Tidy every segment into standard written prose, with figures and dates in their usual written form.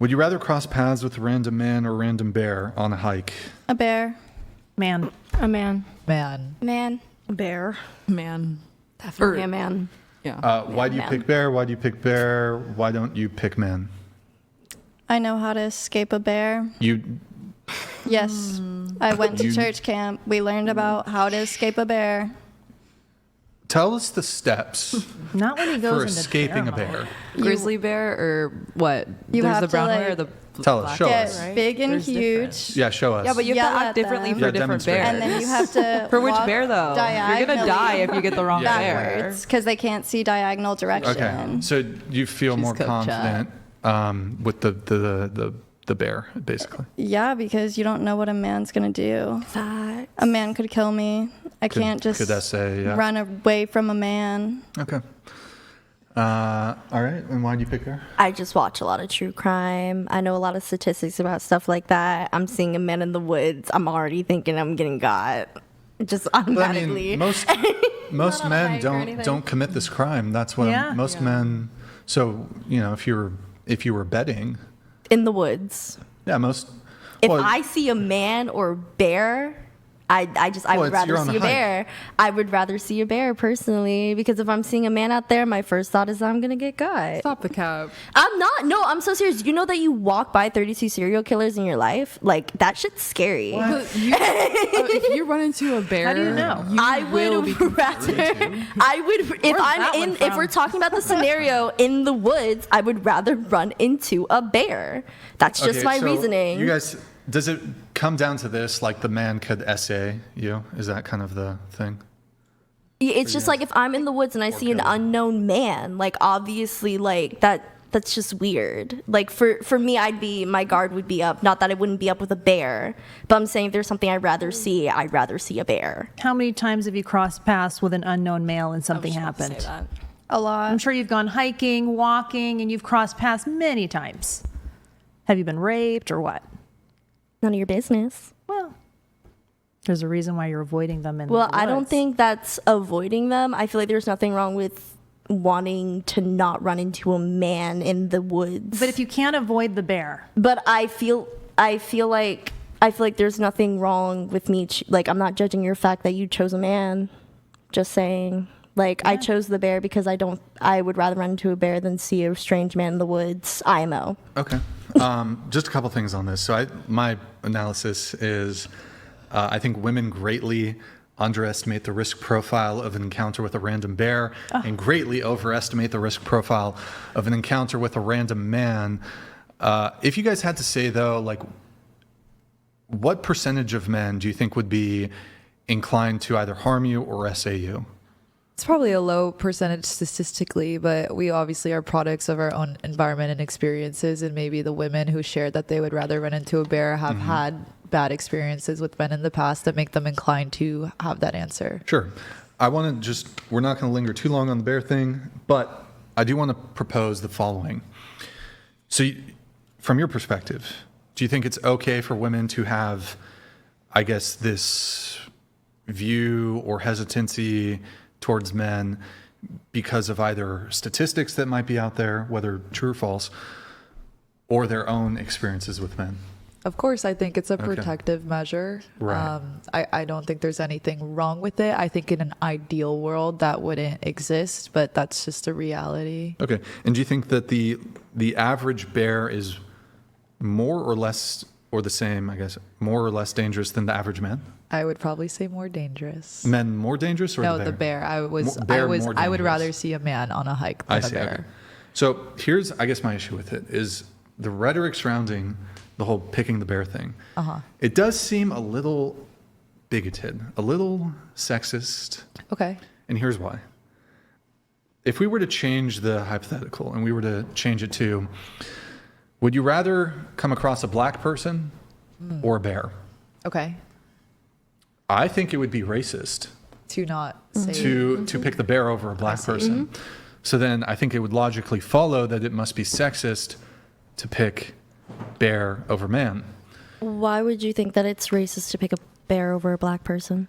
Would you rather cross paths with a random man or a random bear on a hike? A bear. Man. A man. Man. Man. A bear. Man. Definitely a man. Yeah. Why do you pick bear? Why do you pick bear? Why don't you pick man? I know how to escape a bear. Yes. I went to church camp. We learned about how to escape a bear. Tell us the steps Not when he goes for into escaping a bear bear. mode. Grizzly bear or what? You There's have the to, brown like, bear or the Tell us, black show bear, us. Get right? big and There's huge. different. Yeah, show us. Yeah, but you Yell have to at act differently them. for Yeah, different demonstrate. bears. And then you have to For which walk bear though? You're gonna die if you get the wrong bear. backwards because they can't see diagonal direction. Okay, so you feel She's more Coach confident with the bear, basically. Yeah, because you don't know what a man's gonna do. Facts. A man could kill me. I can't just could essay, yeah. run away from a man. Okay. All right, and why do you pick bear? I just watch a lot of true crime. I know a lot of statistics about stuff like that. I'm seeing a man in the woods. I'm already thinking I'm getting got. Just But I automatically. mean, most Not on a men hike or anything. don't commit this crime. That's what Yeah. most men. So if you were betting, in the woods. yeah, most. If well, I see a man or bear, I Well, would rather you're on see a a hike. bear. I would rather see a bear personally, because if I'm seeing a man out there, my first thought is I'm gonna get got. Stop the cap. I'm not. No, I'm so serious. You know that you walk by 32 serial killers in your life? Like, that shit's scary. But if you run into a bear, How do you know? I will be would rather. I would if Where's I'm that in. one If from? we're talking about the scenario in the woods, I would rather run into a bear. That's just okay, my so reasoning. You guys, does it come down to this? Like the man could essay you? Is that kind of the thing? It's just like if I'm in the woods and I see an unknown man, like obviously like that's just weird. Like for me, my guard would be up. Not that I wouldn't be up with a bear, but I'm saying if there's something I'd rather see a bear. How many times have you crossed paths with an unknown male and something happened? A lot. I'm sure you've gone hiking, walking, and you've crossed paths many times. Have you been raped or what? None of your business. Well, there's a reason why you're avoiding them in Well, the I don't woods. think that's avoiding them. I feel like there's nothing wrong with wanting to not run into a man in the woods. But if you can't avoid the bear, But I feel like there's nothing wrong with me. Like, I'm not judging your fact that you chose a man. Just saying. Like, I chose the bear because I would rather run into a bear than see a strange man in the woods. IMO. Okay. Just a couple things on this. So my analysis is, I think women greatly underestimate the risk profile of an encounter with a random bear and greatly overestimate the risk profile of an encounter with a random man. If you guys had to say, though, like, what percentage of men do you think would be inclined to either harm you or essay you? It's probably a low percentage statistically, but we obviously are products of our own environment and experiences. And maybe the women who shared that they would rather run into a bear have had bad experiences with men in the past that make them inclined to have that answer. Sure. We're not going to linger too long on the bear thing, but I do want to propose the following. So, from your perspective, do you think it's okay for women to have, I guess, this view or hesitancy towards men because of either statistics that might be out there, whether true or false, or their own experiences with men? Of course, I think it's a Okay. protective measure. Right. I don't think there's anything wrong with it. I think in an ideal world that wouldn't exist, but that's just a reality. Okay. And do you think that the average bear is more or less, or the same, I guess, more or less dangerous than the average man? I would probably say more dangerous. Men more dangerous, or No, the the bear? bear. More I would dangerous. rather see a man on a hike I than a see. bear. Okay. So here's, I guess, my issue with it is the rhetoric surrounding the whole picking the bear thing. It does seem a little bigoted, a little sexist, Okay. and here's why. If we were to change the hypothetical and we were to change it to, would you rather come across a black person or a bear? Okay. I think it would be racist To not say to pick the bear over a black person. So then I think it would logically follow that it must be sexist to pick bear over man. Why would you think that it's racist to pick a bear over a black person?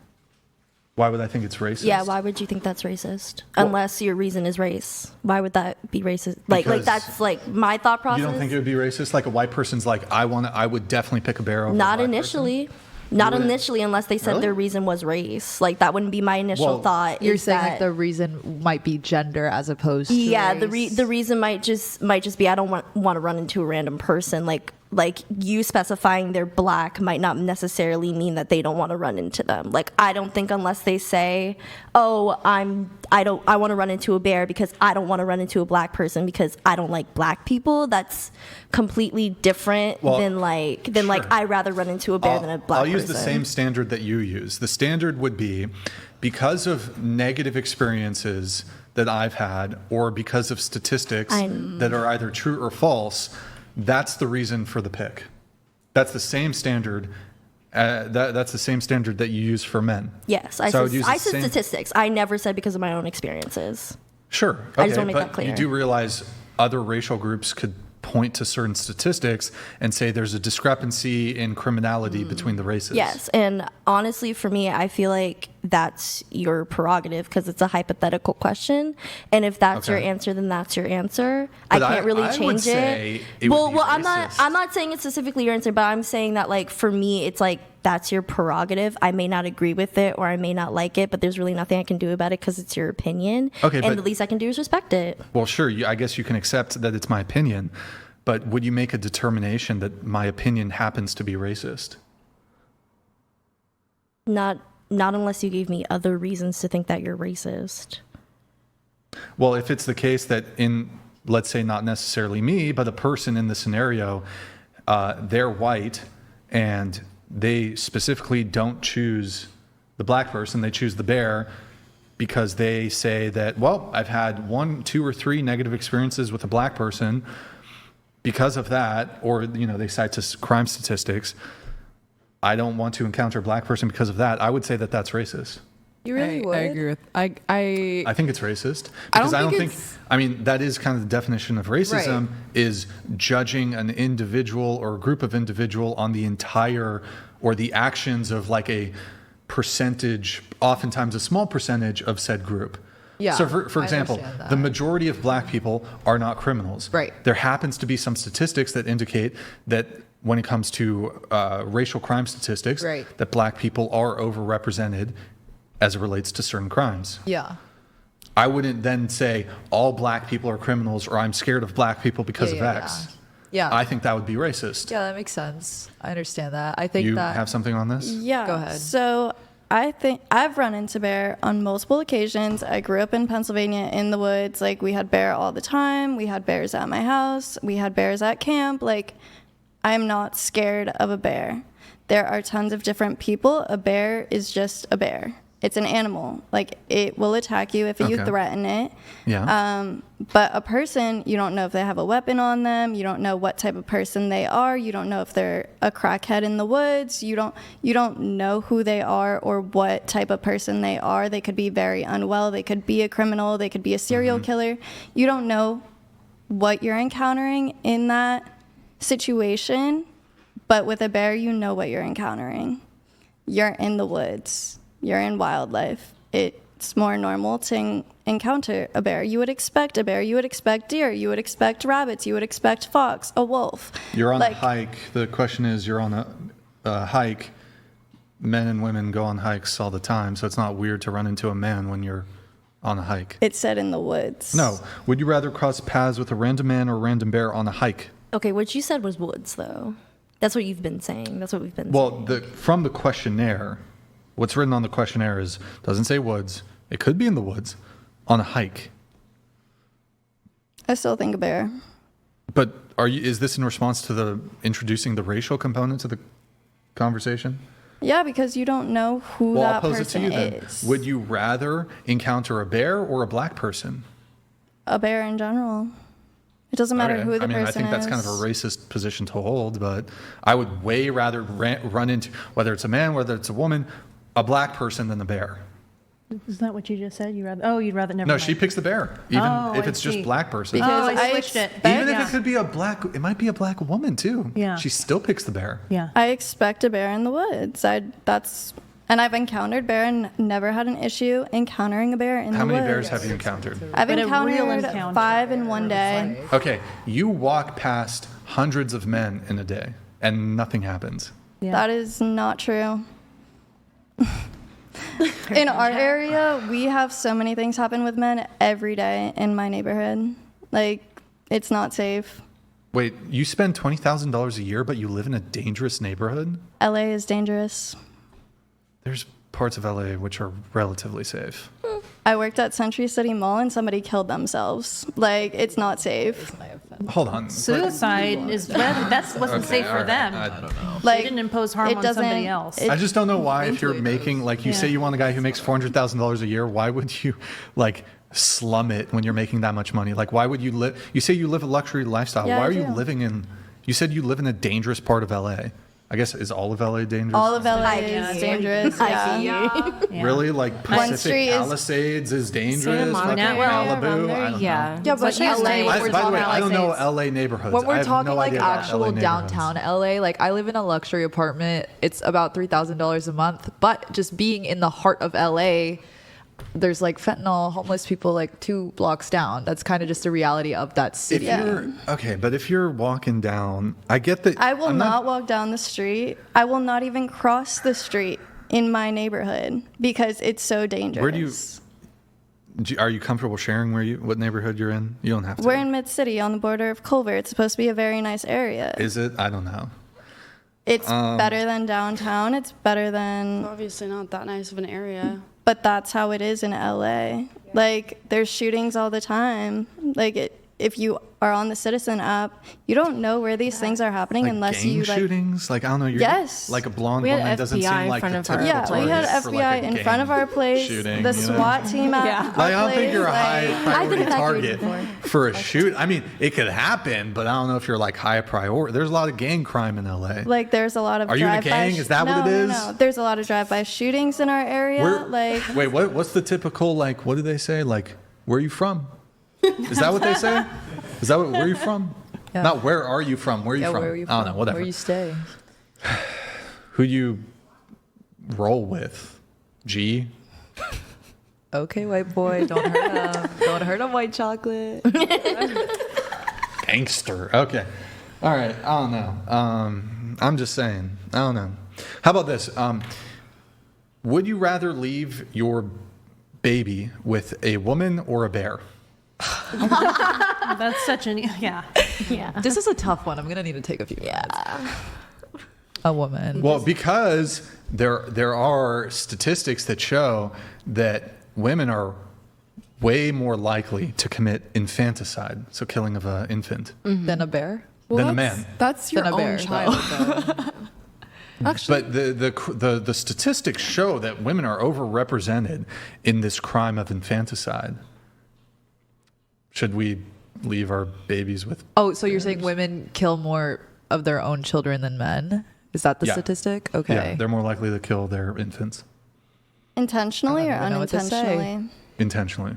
Why would I think it's racist? Yeah, why would you think that's racist? Unless your reason is race. Why would that be racist? Like Because that's like my thought process. You don't think it would be racist? Like a white person's like, I would definitely pick a bear over Not a black initially. person? Not You wouldn't? initially, unless they said Really? their reason was race. Like that wouldn't be my initial Well, thought. You're is saying that, like the reason might be gender as opposed to yeah, race. the reason might just be I don't want to run into a random person. Like you specifying they're black might not necessarily mean that they don't want to run into them. Like I don't think unless they say, oh, I want to run into a bear because I don't want to run into a black person because I don't like black people. That's completely different than sure. I'd rather run into a bear than a black person. I'll use the same standard that you use. The standard would be because of negative experiences that I've had or because of statistics that are either true or false, that's the reason for the pick. That's the same standard. That's the same standard that you use for men. Yes, I So said statistics. I never said because of my own experiences. Sure. Okay, I just wanna make that but clear. you do realize other racial groups could point to certain statistics and say there's a discrepancy in criminality between the races. Yes, and honestly, for me, I feel like that's your prerogative because it's a hypothetical question, and if that's your Okay. answer, then that's your answer. But I can't really I would change say it. it would Well, be I'm racist. not saying it's specifically your answer, but I'm saying that like for me, it's like that's your prerogative. I may not agree with it or I may not like it, but there's really nothing I can do about it because it's your opinion. Okay, and but- the least I can do is respect it. Well, sure. I guess you can accept that it's my opinion, but would you make a determination that my opinion happens to be racist? Not unless you gave me other reasons to think that you're racist. Well, if it's the case that let's say not necessarily me, but a person in the scenario, they're white and they specifically don't choose the black person, they choose the bear because they say that, well, I've had 1, 2, or 3 negative experiences with a black person because of that, or, they cite to crime statistics. I don't want to encounter a black person because of that. I would say that that's racist. You really would? I agree with. I I think it's racist I because don't I don't think think. it's- I mean, that is kind of the definition of racism: Right. is judging an individual or a group of individual on the entire or the actions of like a percentage, oftentimes a small percentage of said group. Yeah, So, for I example, understand that. the majority of black people are not criminals. Right. There happens to be some statistics that indicate that when it comes to racial crime statistics, Right. that black people are overrepresented as it relates to certain crimes. Yeah. I wouldn't then say all black people are criminals or I'm scared of black people because of X. Yeah. I think that would be racist. Yeah, that makes sense. I understand that. I think You that have something on this? Yeah. Go ahead. So I think I've run into bear on multiple occasions. I grew up in Pennsylvania in the woods. Like we had bear all the time. We had bears at my house. We had bears at camp. Like I'm not scared of a bear. There are tons of different people. A bear is just a bear. It's an animal. Like it will attack you if you Okay. threaten it. Yeah. But a person, you don't know if they have a weapon on them. You don't know what type of person they are. You don't know if they're a crackhead in the woods. You don't know who they are or what type of person they are. They could be very unwell. They could be a criminal. They could be a serial killer. You don't know what you're encountering in that situation. But with a bear, you know what you're encountering. You're in the woods. You're in wildlife. It's more normal to encounter a bear. You would expect a bear. You would expect deer. You would expect rabbits. You would expect fox, a wolf. You're on Like, a hike. The question is, you're on a hike. Men and women go on hikes all the time, so it's not weird to run into a man when you're on a hike. It said in the woods. No. Would you rather cross paths with a random man or a random bear on a hike? Okay, what you said was woods, though. That's what you've been saying. That's what we've been Well, saying. from the questionnaire, what's written on the questionnaire doesn't say woods. It could be in the woods on a hike. I still think a bear. But is this in response to introducing the racial component to the conversation? Yeah, because you don't know who Well, I'll that pose it to person you then. is. Would you rather encounter a bear or a black person? A bear in general. It doesn't matter Okay. who the person is. I think that's kind of a racist position to hold, but I would way rather run into, whether it's a man, whether it's a woman, a black person than a bear. Is that what you just said? You'd rather never. No, mind. she picks the bear, even Oh, if I it's just see. black person. Because Oh, I I switched it. expect- Even if Yeah. it could be it might be a black woman too. Yeah. She still picks the bear. Yeah. I expect a bear in the woods. That's And I've encountered bear and never had an issue encountering a bear in the How many woods. bears have you encountered? I've But a real encountered encounter. 5 in one day. Okay, you walk past hundreds of men in a day and nothing happens. Yeah. That is not true. In our area, we have so many things happen with men every day in my neighborhood. Like, it's not safe. Wait, you spend $20,000 a year, but you live in a dangerous neighborhood? LA is dangerous. There's parts of LA which are relatively safe. I worked at Century City Mall and somebody killed themselves. Like, it's not safe. Hold on. Suicide is that wasn't Okay, safe for all right, them. I don't know. Like, They didn't impose harm it on doesn't- somebody else. it- I just don't know why, if you're making, like, you say you want a guy who makes $400,000 a year, why would you, like, slum it when you're making that much money? Like, why would you live? You say you live a luxury lifestyle. Yeah, Why I are you do. living in? You said you live in a dangerous part of LA. I guess, is all of LA dangerous? All of LA Yeah. is dangerous. I Yeah. Yeah. Really? Like One Pacific street is- Palisades is dangerous? Santa Fucking Monica Malibu? around there, I don't Yeah. know. Yeah, but Like LA, Houston, when By we're the way, talking I don't know Palisades. LA neighborhoods. when I we're have talking no like idea about actual LA neighborhoods. downtown LA, like I live in a luxury apartment. It's about $3,000 a month, but just being in the heart of LA, there's like fentanyl, homeless people like 2 blocks down. That's kind of just the reality of that If city. you're okay, but if you're walking down, I get that. I will I'm not walk down the street. I will not even cross the street in my neighborhood because it's so dangerous. Where do you? Are you comfortable sharing what neighborhood you're in? You don't have to. We're in Mid City on the border of Culver. It's supposed to be a very nice area. Is it? I don't know. It's better than downtown. It's better than, Obviously not that nice of an area. but that's how it is in LA. Like, there's shootings all the time. Like, if you are on the Citizen app, you don't know where these things are happening Like unless gang you like. shootings? Like, I don't know. You're Yes. Like a blonde We had woman doesn't FBI seem like in the front of our typical Yeah, we had target for, like, FBI a in gang front of our place. shooting, The you know? SWAT team at Yeah. our Like, I don't think place, you're a like- high priority evacuated target for a shoot. I mean, it could happen, but I don't know if you're like high priority. There's a lot of gang crime in LA. Like, there's a lot of Are you in a drive-by gang? Is that no, what it is? No, there's a lot of drive-by shootings in our area. Wait, what's the typical, like, what do they say? Like, where are you from? Is that what they say? Is that where are you from? Yeah. Not where are you from? Where are you Yeah, from? where are you I don't know, whatever. Where you stay? Who you roll with? G? Okay, white boy, don't hurt him. Don't hurt him, white chocolate. Gangster. Okay. All right. I don't know. I'm just saying. I don't know. How about this? Would you rather leave your baby with a woman or a bear? That's such an yeah. Yeah. This is a tough one. I'm gonna need to take a few minutes. A woman. Well, because there are statistics that show that women are way more likely to commit infanticide, so killing of an infant, Than a bear. than a man. That's your Than a own bear, child, though. Actually, But the statistics show that women are overrepresented in this crime of infanticide. Should we leave our babies with? Oh, so you're saying women kill more of their own children than men? Is that the Yeah. statistic? Yeah, Okay. they're more likely to kill their infants Intentionally or I don't know what to say. unintentionally? intentionally.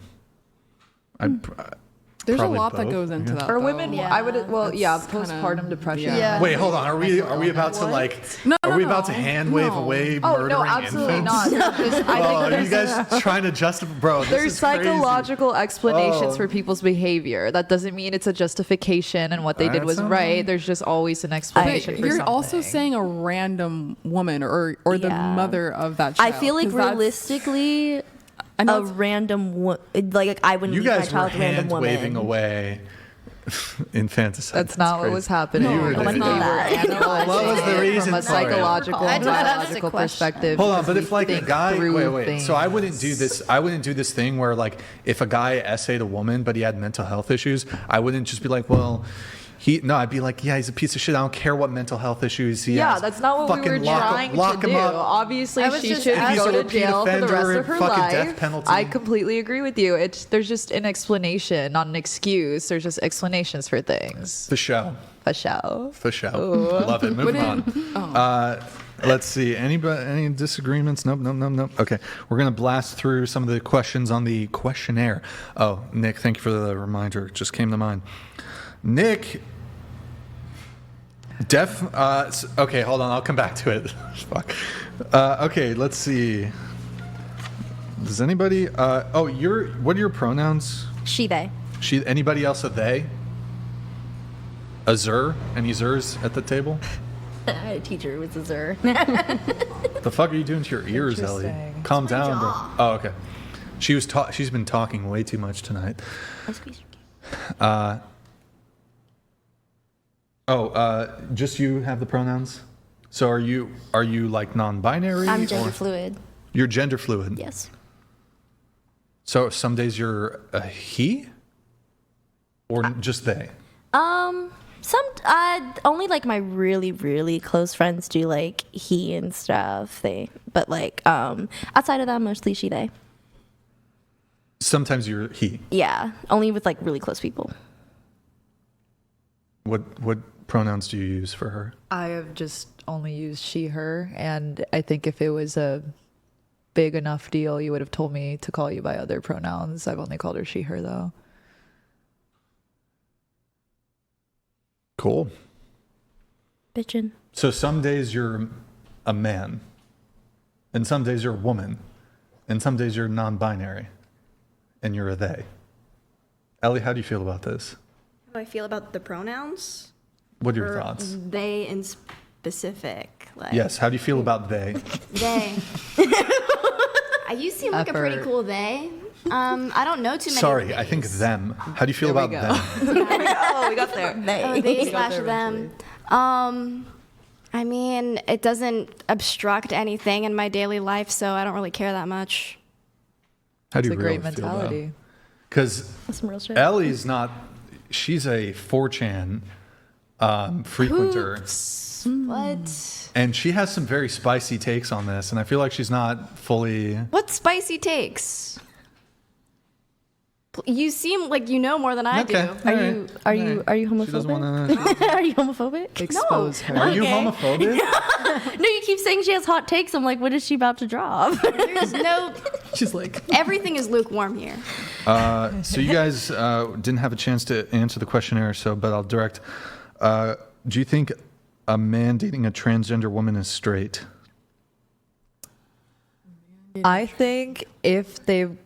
there's a probably lot that both, goes into yeah. that. Or though. women, Yeah. I would, well, yeah, That's kinda- postpartum depression. Yeah. Wait, hold on. Are we about to like? No, are no, we no. about to hand wave No. away Oh, murdering no, absolutely infants? not. Just, I Oh, are think you there's, guys trying to justify, bro? This there's is crazy. psychological explanations Oh. for people's behavior. That doesn't mean it's a justification and what they did That's was all right. right. There's just always an But explanation for you're something. also saying a random woman or the Yeah. mother of that I child. feel like 'cause that's- realistically, I know a it's- random like I wouldn't You leave my guys were child with a random hand woman. waving away infanticide. That's not what crazy. was happening. You were Oh my doing God. that. Analyzing What was the it reason from a for it? psychological I and do not ask a biological question. perspective. Hold on, because but if we like a think guy, through wait. So I wouldn't do things. this. I wouldn't do this thing where like if a guy essayed a woman but he had mental health issues, I wouldn't just be like, well, I'd be like, yeah, he's a piece of shit. I don't care what mental health issues he Yeah, has. that's not what we Fucking were trying lock to him do. up. Obviously, I was she just should asking- go He's a to repeat jail for the offender, rest of her fucking life. death penalty. I completely agree with you. There's just an explanation, not an excuse. There's just explanations for things. For show. A show. For show. Love it. Moving on. Let's see. Any disagreements? Nope. Okay. We're going to blast through some of the questions on the questionnaire. Oh, Nick, thank you for the reminder. It just came to mind. Nick, Okay, hold on. I'll come back to it. Fuck. Okay, let's see. Does anybody? What are your pronouns? She, they. She. Anybody else a they? A zer? Any zers at the table? I had a teacher who was a zer. The fuck are you doing to your ears, Ellie? Interesting. Calm down, bro. Oh, okay. She's been talking way too much tonight. Just you have the pronouns. So are you like non-binary? I'm gender or- fluid. You're gender fluid. Yes. So some days you're a he, or just they. Only like my really, really close friends do like he and stuff. But like outside of that, mostly she, they. Sometimes you're he. Yeah, only with like really close people. What pronouns do you use for her? I have just only used she, her, and I think if it was a big enough deal, you would have told me to call you by other pronouns. I've only called her she, her, though. Cool. Bitchin'. So some days you're a man, and some days you're a woman, and some days you're non-binary, and you're a they. Ellie, how do you feel about this? How do I feel about the pronouns? What are your Or thoughts? They in specific. Like Yes, how do you feel about they? They. You seem like a pretty Effort. cool they. I don't know too many. Sorry, of I think theys. them. How do you feel There we about go. them? Oh, we got there. Oh, they slash them. I mean, it doesn't obstruct anything in my daily life, so I don't really care that much. How do It's you a great really feel about it? mentality. Because That's some real shit. Ellie's not, she's a 4chan frequenter. What? And she has some very spicy takes on this, and I feel like she's not fully. What spicy takes? You seem like you know more than I do. Are you homophobic? She doesn't want to. Are you homophobic? Expose her. Are you Okay. homophobic? No, you keep saying she has hot takes. I'm like, what is she about to drop? There's no. She's like, Everything is lukewarm here. So you guys didn't have a chance to answer the questionnaire, but I'll direct. Do you think a man dating a transgender woman is straight? I think if the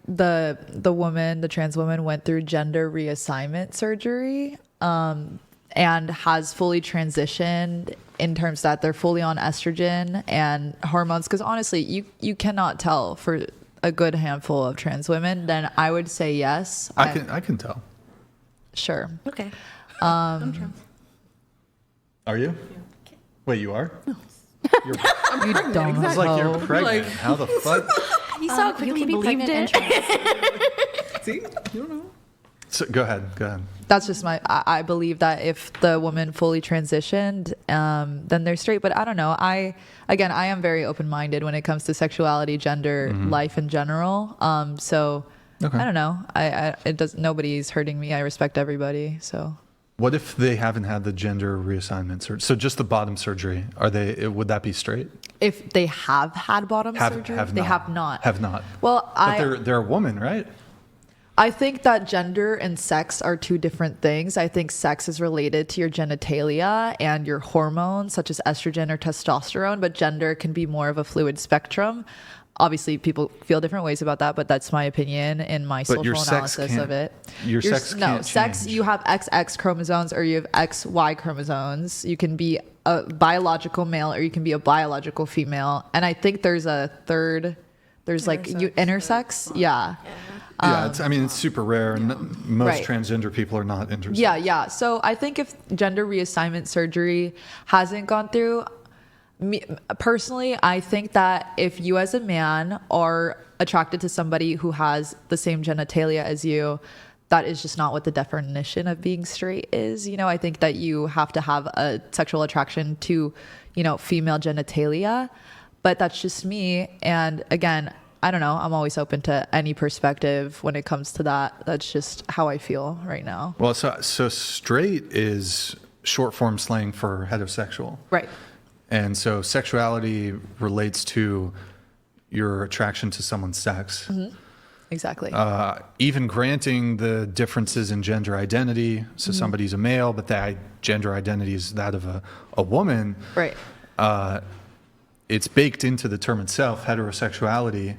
woman, the trans woman, went through gender reassignment surgery, and has fully transitioned in terms that they're fully on estrogen and hormones, because honestly, you cannot tell for a good handful of trans women, then I would say yes. I can tell. Sure. Okay. Are you? Wait, you are? No. You don't It's like you're know. pregnant. How the fuck? You saw how quickly you can be believed pregnant it. See? You don't know. So, go ahead. That's just I believe that if the woman fully transitioned, then they're straight. But I don't know. I am very open-minded when it comes to sexuality, gender, life in general. So Okay. I don't know. Nobody's hurting me. I respect everybody. So What if they haven't had the gender reassignment surgery? So just the bottom surgery. Would that be straight? if they have had bottom surgery, they have not. Have not. Well, But they're a woman, right? I think that gender and sex are two different things. I think sex is related to your genitalia and your hormones, such as estrogen or testosterone, but gender can be more of a fluid spectrum. Obviously, people feel different ways about that, but that's my opinion in my But your social sex analysis can't- of it. your sex can't sex, change. you have XX chromosomes or you have XY chromosomes. You can be a biological male or you can be a biological female. And I think there's a third, intersex. Yeah. Yeah, it's super rare, and most Right. transgender people are not interested. Yeah. So I think if gender reassignment surgery hasn't gone through, personally, I think that if you as a man are attracted to somebody who has the same genitalia as you, that is just not what the definition of being straight is. I think that you have to have a sexual attraction to, female genitalia, but that's just me. And again, I don't know. I'm always open to any perspective when it comes to that. That's just how I feel right now. Well, so straight is short form slang for heterosexual. Right. And so sexuality relates to your attraction to someone's sex. exactly. Even granting the differences in gender identity, so somebody's a male, but that gender identity is that of a woman, Right. it's baked into the term itself, heterosexuality.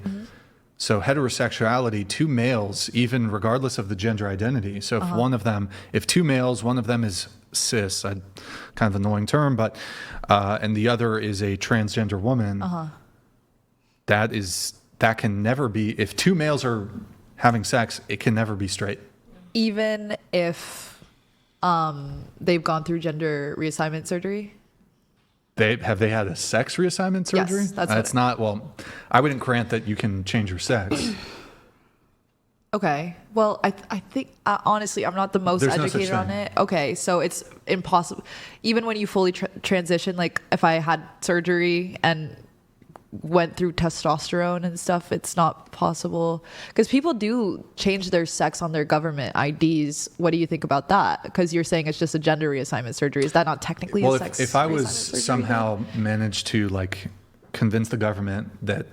So heterosexuality, two males, even regardless of the gender identity. So if two males, one of them is cis, kind of annoying term, but and the other is a transgender woman, that can never be, if two males are having sex, it can never be straight. Even if they've gone through gender reassignment surgery? Have they had a sex reassignment surgery? Yes, that's It's not, well, I wouldn't grant that you can change your sex. Okay. Well, I think, honestly, I'm not the most There's no such educated on thing. it. Okay. So it's impossible. Even when you fully transition, like if I had surgery and went through testosterone and stuff, it's not possible. Because people do change their sex on their government IDs. What do you think about that? Because you're saying it's just a gender reassignment surgery. Is that not technically Well, a sex if I was reassignment surgery? somehow managed to like convince the government that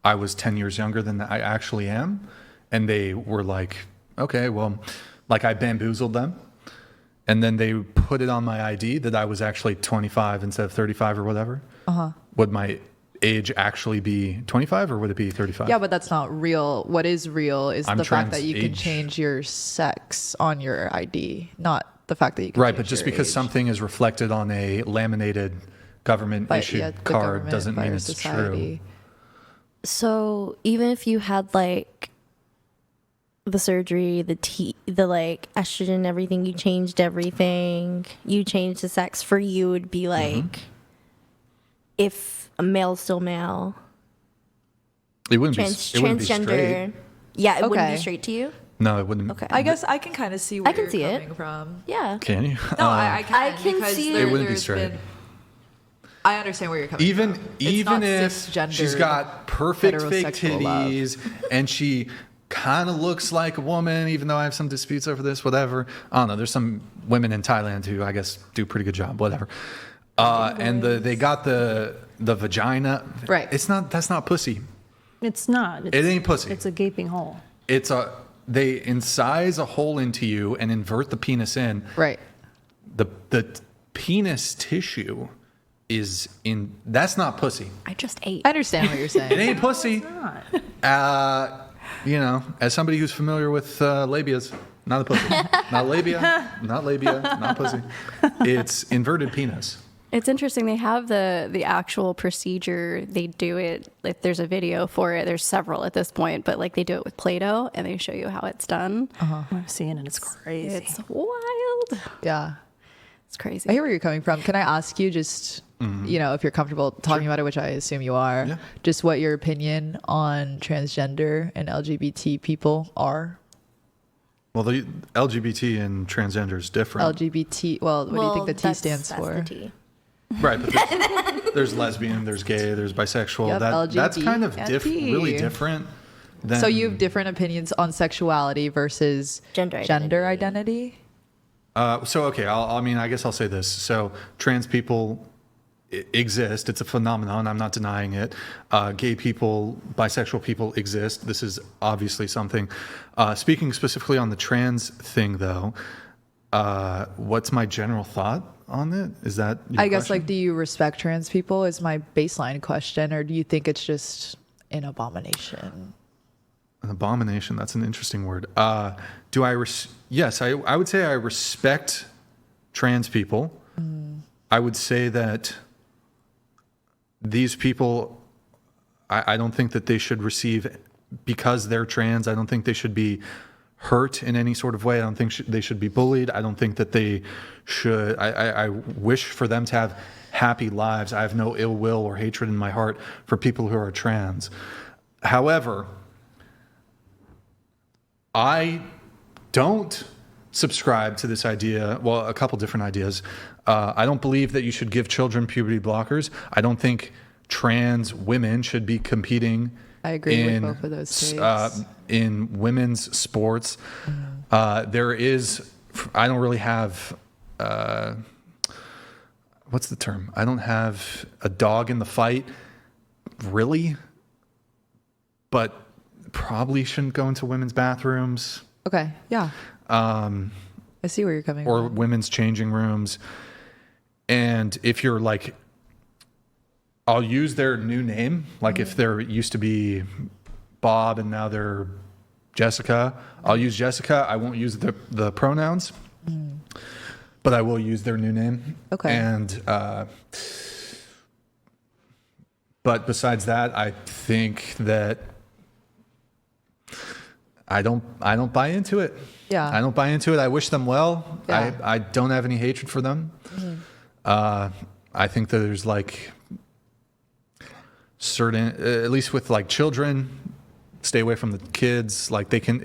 I was 10 years younger than I actually am, and they were like, okay, well, like I bamboozled them, and then they put it on my ID that I was actually 25 instead of 35 or whatever, would my age actually be 25 or would it be 35? Yeah, but that's not real. What is real is I'm the fact that you can trans-age. change your sex on your ID, not the fact that you can Right, change but just your because age. something is reflected on a laminated government By- issued yeah, the card government, doesn't by mean our it's true. society. So even if you had like the surgery, the like estrogen, everything, you changed everything, you changed the sex, for you would be like, if a male's still male, It wouldn't be. It wouldn't be straight. transgender, yeah, it wouldn't Okay. be straight to you. No, it wouldn't. Okay. I guess I can kind of see where I can you're see it. coming from. Yeah. Can you? No, I can. I can because see there- It wouldn't be there's straight. been- I understand where you're coming Even from. It's not if cisgendered she's got perfect fake heterosexual love. titties and she kind of looks like a woman, even though I have some disputes over this, whatever. I don't know. There's some women in Thailand who I guess do a pretty good job, whatever. And they got the vagina. Right. It's not. That's not pussy. It's not. It ain't pussy. It's a gaping hole. They incise a hole into you and invert the penis in. Right. The penis tissue is in. That's not pussy. I just ate. I understand what you're It saying. ain't pussy. Not. You know, as somebody who's familiar with labias, not a pussy. Not labia, not labia, not pussy. It's inverted penis. It's interesting. They have the actual procedure. They do it. If there's a video for it, there's several at this point, but like they do it with Play-Doh and they show you how it's done. I'm seeing it. It's crazy. It's wild. Yeah. It's crazy. I hear where you're coming from. Can I ask you just, if you're comfortable talking about it, which I assume you are, Yeah. just what your opinion on transgender and LGBT people are? Well, the LGBT and transgender is different. LGBT, well, what do you think the T stands that's for? The T. Right, but there's lesbian, there's gay, there's bisexual. Yep, That's kind of LGBT. really different. Than, So you have different opinions on sexuality versus Gender identity? Okay, I guess I'll say this. So trans people exist. It's a phenomenon. I'm not denying it. Gay people, bisexual people exist. This is obviously something. Speaking specifically on the trans thing, though, what's my general thought on it? Is that your I guess, question? like, do you respect trans people is my baseline question, or do you think it's just an abomination? An abomination. That's an interesting word. Do I? Yes, I would say I respect trans people. I would say that these people, I don't think that they should receive, because they're trans, I don't think they should be hurt in any sort of way. I don't think they should be bullied. I don't think that they should. I wish for them to have happy lives. I have no ill will or hatred in my heart for people who are trans. However, I don't subscribe to this idea. Well, a couple different ideas. I don't believe that you should give children puberty blockers. I don't think trans women should be competing. I agree with in, both of those takes. In women's sports. There is, I don't really have, what's the term? I don't have a dog in the fight, really. But probably shouldn't go into women's bathrooms Okay. Yeah. I see where you're coming or from. women's changing rooms. And if you're like, I'll use their new name. Like if there used to be Bob and now they're Jessica, I'll use Jessica. I won't use the pronouns, but I will use their new name. Okay. And, but besides that, I think that I don't buy into it. Yeah. I don't buy into it. I wish them well. Yeah. I don't have any hatred for them. I think that there's like certain, at least with like children, stay away from the kids. Like they can,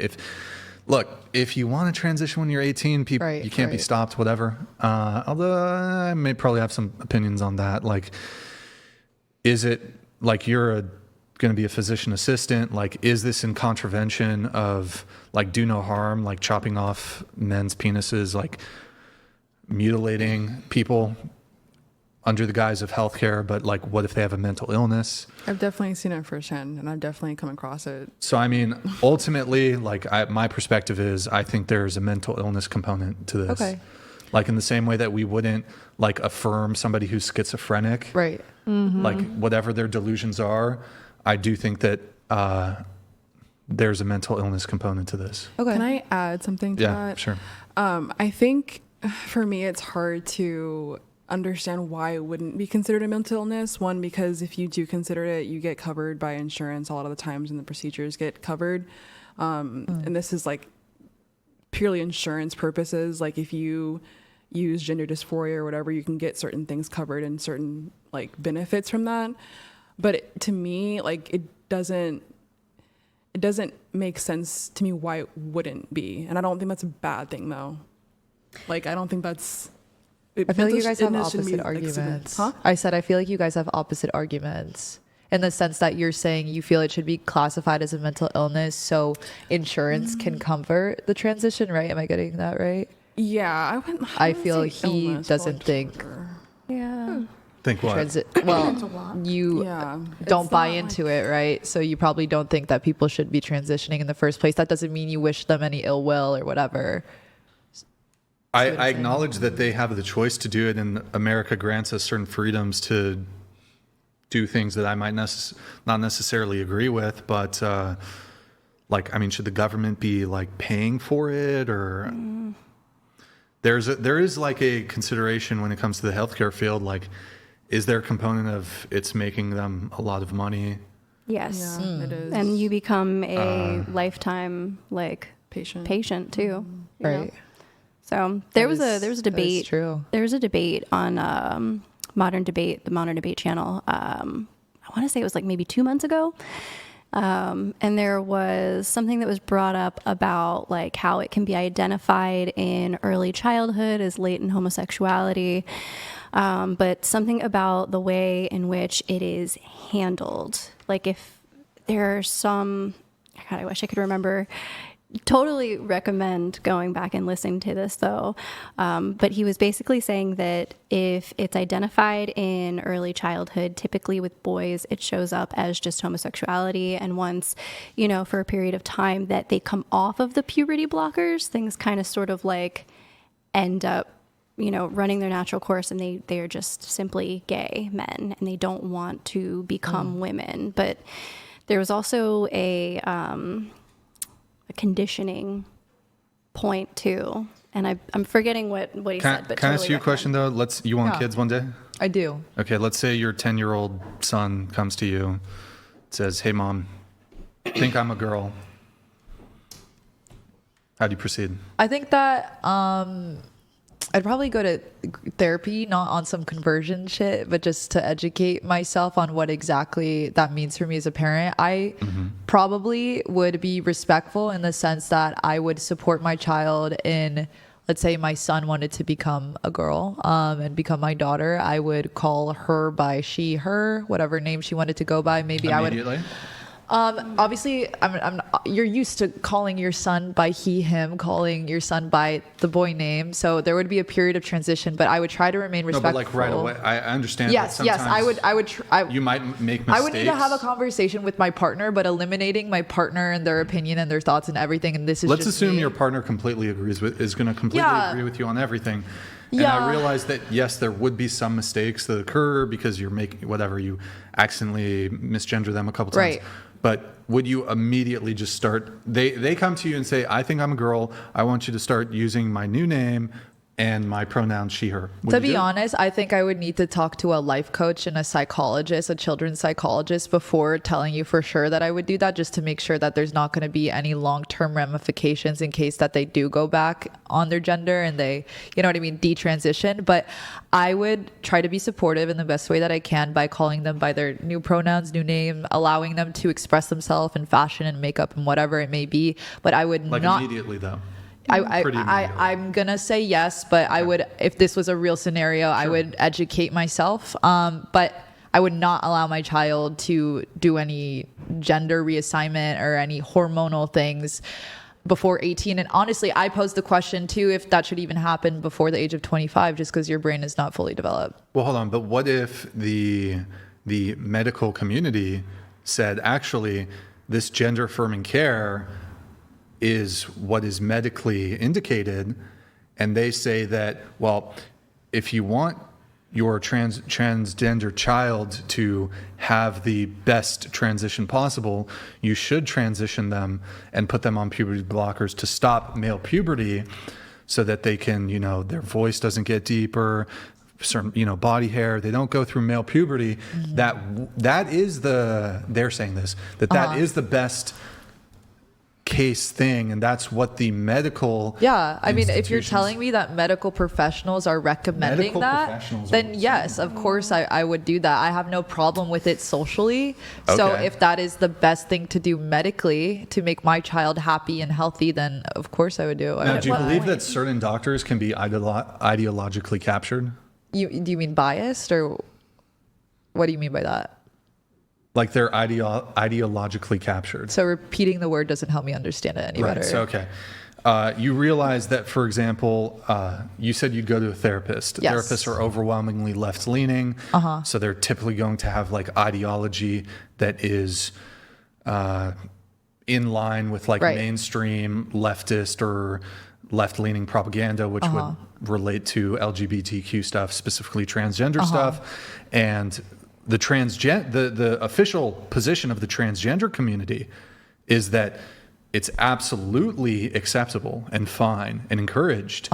if you want to transition when you're 18, people, Right, you can't be right. stopped, whatever. Although I may probably have some opinions on that. Like, is it like you're going to be a physician assistant? Like, is this in contravention of like do no harm, like chopping off men's penises, like mutilating people under the guise of healthcare? But like, what if they have a mental illness? I've definitely seen it firsthand, and I've definitely come across it. So, I mean, ultimately, like my perspective is I think there's a mental illness component to this. Okay. Like in the same way that we wouldn't like affirm somebody who's schizophrenic. Right. Like whatever their delusions are, I do think that there's a mental illness component to this. Okay. Can I add something to Yeah, that? sure. I think for me, it's hard to understand why it wouldn't be considered a mental illness. One, because if you do consider it, you get covered by insurance a lot of the times, and the procedures get covered. And this is like purely insurance purposes. Like if you use gender dysphoria or whatever, you can get certain things covered and certain like benefits from that. But to me, like it doesn't make sense to me why it wouldn't be. And I don't think that's a bad thing though. Like I don't think that's I feel like you guys have illness shouldn't be, opposite like, arguments. Huh? I said I feel like you guys have opposite arguments in the sense that you're saying you feel it should be classified as a mental illness so insurance can cover the transition, right? Am I getting that right? Yeah, I feel he doesn't think Yeah. Think what? well, you Yeah, don't it's buy not into it, right? So you probably don't think that people should be transitioning in the first place. That doesn't mean you wish them any ill will or whatever. I acknowledge that they have the choice to do it, and America grants us certain freedoms to do things that I might not necessarily agree with. But like, I mean, should the government be like paying for it, or there is like a consideration when it comes to the healthcare field? Like, is there a component of it's making them a lot of money? Yes. Yeah, it is. And you become a lifetime like patient. too. you know? Right. So there was is- a that is debate. true. There was a debate on the Modern Debate channel. I want to say it was like maybe 2 months ago. And there was something that was brought up about like how it can be identified in early childhood as latent homosexuality. But something about the way in which it is handled. Like if there are some, God, I wish I could remember. Totally recommend going back and listening to this though. But he was basically saying that if it's identified in early childhood, typically with boys, it shows up as just homosexuality. And once, for a period of time that they come off of the puberty blockers, things kind of sort of like end up, running their natural course, and they are just simply gay men and they don't want to become women. But there was also a conditioning point too, and I'm forgetting what he said. But Can I ask totally you a question though? You want Yeah. kids one day? I do. Okay, let's say your 10-year-old son comes to you, says, "Hey, mom, think I'm a girl." How do you proceed? I think that I'd probably go to therapy, not on some conversion shit, but just to educate myself on what exactly that means for me as a parent. I probably would be respectful in the sense that I would support my child in, let's say my son wanted to become a girl and become my daughter. I would call her by she, her, whatever name she wanted to go by. Maybe I would. Immediately? Obviously, you're used to calling your son by he, him, calling your son by the boy name. So there would be a period of transition, but I would try to remain No, respectful. but like right away. I understand. Yes, that yes, sometimes you might make mistakes. I would need to have a conversation with my partner, but eliminating my partner and their opinion and their thoughts and everything. And this is Let's just assume me. your partner completely is going to completely agree with you on everything. And Yeah. I realize that, yes, there would be some mistakes that occur because you're making whatever, you accidentally misgender them a couple times. Right. But would you immediately just start, they come to you and say, I think I'm a girl. I want you to start using my new name and my pronoun she, her. Would To you be do it? honest, I think I would need to talk to a life coach and a psychologist, a children's psychologist, before telling you for sure that I would do that, just to make sure that there's not going to be any long-term ramifications in case that they do go back on their gender and they, you know what I mean, detransition. But I would try to be supportive in the best way that I can by calling them by their new pronouns, new name, allowing them to express themselves in fashion and makeup and whatever it may be. But I would Like not immediately, though. I'm gonna say yes, but I would, if this was a real scenario, I would educate myself. But I would not allow my child to do any gender reassignment or any hormonal things before 18. And honestly, I posed the question too, if that should even happen before the age of 25, just because your brain is not fully developed. Well, hold on. But what if the medical community said, actually, this gender affirming care is what is medically indicated, and they say that, well, if you want your transgender child to have the best transition possible, you should transition them and put them on puberty blockers to stop male puberty so that they can, their voice doesn't get deeper, certain, body hair, they don't go through male puberty. That is they're saying this, that is the best case thing, and that's what the medical I mean, if you're institutions- telling me that medical professionals are recommending Medical that, professionals then are yes, of course I would do that. I have no problem with it socially. So Okay. if that is the best thing to do medically to make my child happy and healthy, then of course I would do it. Now, do you believe that certain doctors can be ideologically captured? Do you mean biased, or what do you mean by that? Like they're ideologically captured. So repeating the word doesn't help me understand it any better. So, okay. You realize that, for example, you said you'd go to a therapist. Yes. Therapists are overwhelmingly left-leaning. So they're typically going to have like ideology that is in line with like mainstream leftist or left-leaning propaganda, which would relate to LGBTQ stuff, specifically transgender stuff. And the official position of the transgender community is that it's absolutely acceptable and fine and encouraged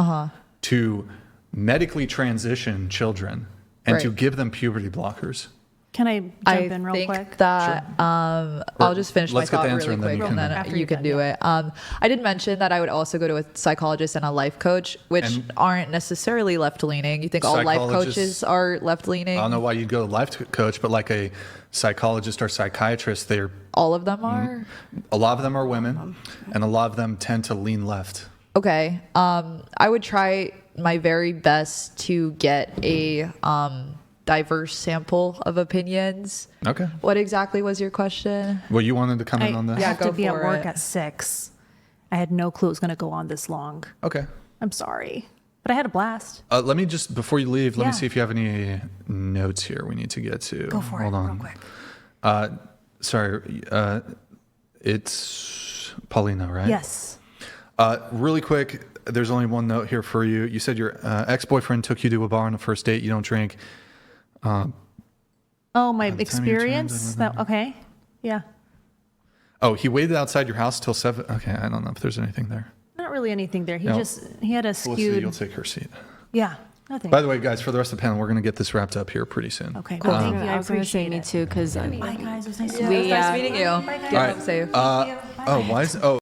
to medically transition children and to give them puberty blockers. Can I jump in real think quick? that I'll just finish my Let's get the thought answer really and then quick, you and can- then After you you're can done, do yeah. it. I did mention that I would also go to a psychologist and a life coach, which And- aren't necessarily left-leaning. You think all life Psychologists- coaches are left-leaning? I don't know why you'd go to a life coach, but like a psychologist or psychiatrist, All of them are? a lot of them are women, and a lot of them tend to lean left. Okay. I would try my very best to get a diverse sample of opinions. Okay. What exactly was your question? Well, you wanted to come in on I this? have go to be at for work it. at 6. I had no clue it was going to go on this long. Okay. I'm sorry, but I had a blast. Let me just, before you leave, let me Yeah. see if you have any notes here we need to get to. Go for Hold it, on. real quick. Sorry, it's Paulina, right? Yes. Really quick, there's only one note here for you. You said your ex-boyfriend took you to a bar on a first date. You don't drink. Oh, my the time you experience? turned, Okay. Yeah. Oh, he waited outside your house till 7. Okay, I don't know if there's anything there. Not really anything there. He No. he had a Felicity, skewed. you'll take her seat. Yeah. Nothing. By the way, guys, for the rest of the panel, we're going to get this wrapped up here pretty soon. Okay. Cool. Thank you. I was going to say appreciate me it. too, because Bye, guys. It was nice to We, meet you. Nice meeting you. Get All right. home safe. Oh, why is? Oh.